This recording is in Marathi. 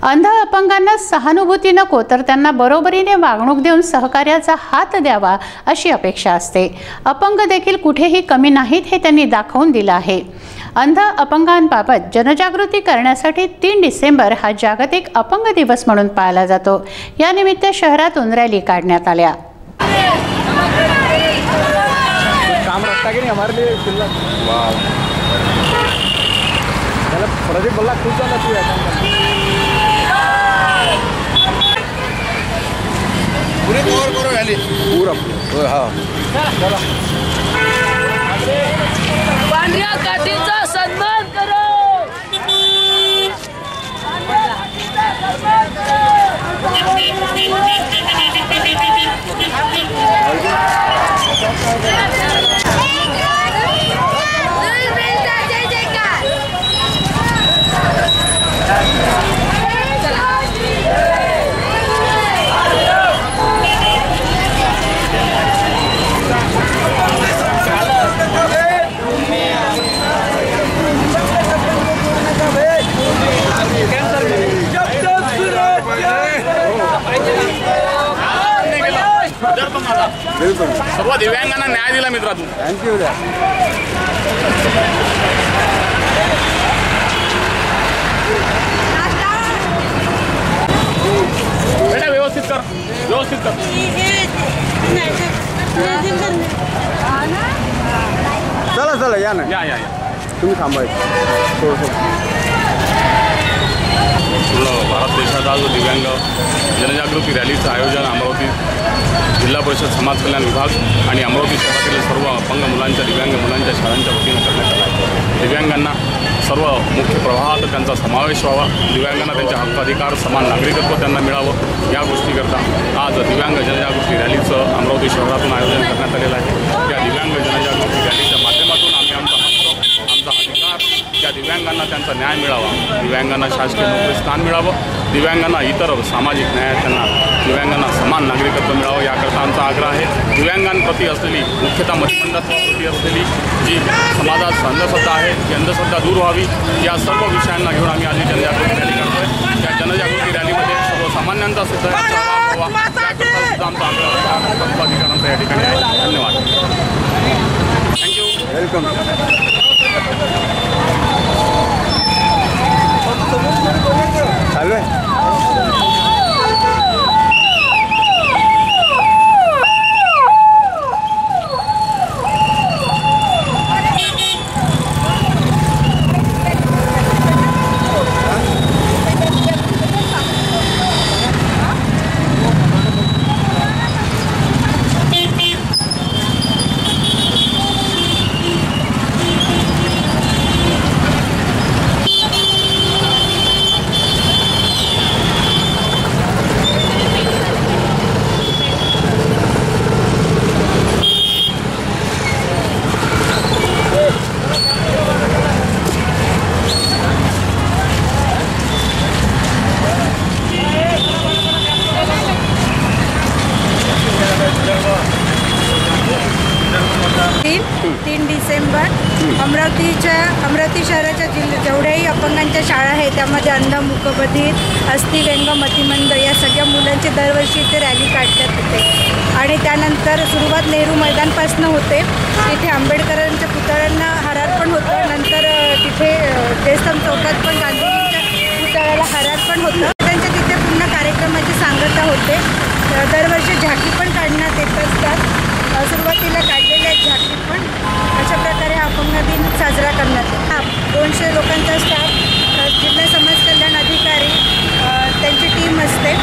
अंध अपंगांना सहानुभूती नको तर त्यांना बरोबरीने वागणूक देऊन सहकार्याचा हात द्यावा अशी अपेक्षा असते। अपंग देखील कुठेही कमी नाहीत हे त्यांनी दाखवून दिलं आहे। अंध अपंगांबाबत जनजागृती करण्यासाठी 3 डिसेंबर हा जागतिक अपंग दिवस म्हणून पाळला जातो। या निमित्त शहरातून रॅली काढण्यात आल्या। काम रखता कि नहीं हमारे लिए प्रदीप बल्ला खुद जाना चाहिए पूरे कवर करो रैली पूरा हाँ पांढऱ्या काठीचा सन्मान करो। बिल्कुल सर्व दिव्यांगांना न्याय दिला मित्रा तू। थँक्यू बेटा व्यवस्थित कर चला चला या ना या तुम्ही थांबायचं पूर्ण भारत देशात आज दिव्यांग जनजागृती रॅलीचं आयोजन अमरावती जिल्हा परिषद समाज कल्याण विभाग आणि अमरावती शहरातील सर्व अपंग मुलांच्या दिव्यांग मुलांच्या शाळांच्या वतीनं करण्यात आला आहे। दिव्यांगांना सर्व मुख्य प्रवाहात त्यांचा समावेश व्हावा, दिव्यांगांना त्यांचे हक्क अधिकार समान नागरिकत्व त्यांना मिळावं या गोष्टीकरता आज दिव्यांग जनजागृती रॅलीचं अमरावती शहरातून आयोजन करण्यात आलेलं आहे। त्या दिव्यांग जनजागृती रॅलीच्या माध्यमातून आम्ही आमचा हक्क आमचा अधिकार त्या दिव्यांगांना त्यांचा न्याय मिळावा, दिव्यांगांना शासकीय नोकरी स्थान मिळावं, दिव्यांगांना इतर सामाजिक न्याय त्यांना दिव्यांगांना समान नागरिकत्व मिळावं याकरता आमचा आग्रह आहे। दिव्यांगांप्रती असलेली मुख्यतः मतिमंदत्वाप्रती असलेली जी समाजात अंधश्रद्धा आहे ती अंधश्रद्धा दूर व्हावी या सर्व विषयांना घेऊन आम्ही आज जनजागृती रॅली करतोय। त्या जनजागृती रॅलीमध्ये सर्वसामान्यांचा सुद्धा सहभाग व्हावा याकरता सुद्धा आमचा आग्रह अधिकाऱ्यांचा या ठिकाणी आहे। धन्यवाद, थँक्यू, वेलकम। चालू आहे तीन डिसेंबर अमरावती शहराच्या जेवढ्याही अपंगांच्या शाळा आहेत त्यामध्ये अंध, मूकबधिर, अस्थिव्यंग, मतिमंद या सगळ्या मुलांचे दरवर्षी इथे रॅली काढण्यात होते आणि त्यानंतर सुरुवात नेहरू मैदानपासून होते। तिथे आंबेडकरांच्या पुतळ्यांना हारार्पण होतं, नंतर तिथे देसम चौकात पण गांधीजींच्या पुतळ्याला हारार्पण होतं। त्यांच्या तिथे पूर्ण कार्यक्रमाची सांगता होते। दरवर्षी झाकी पण काढण्यात येत असतात। सुरुवातीला काढलेले आहेत झाकी पण। अशा प्रकारे हा अपंग दिन साजरा करण्यात येतो। 200 लोकांचा स्टाफ, जिल्हा समाज कल्याण अधिकारी त्यांची टीम असते।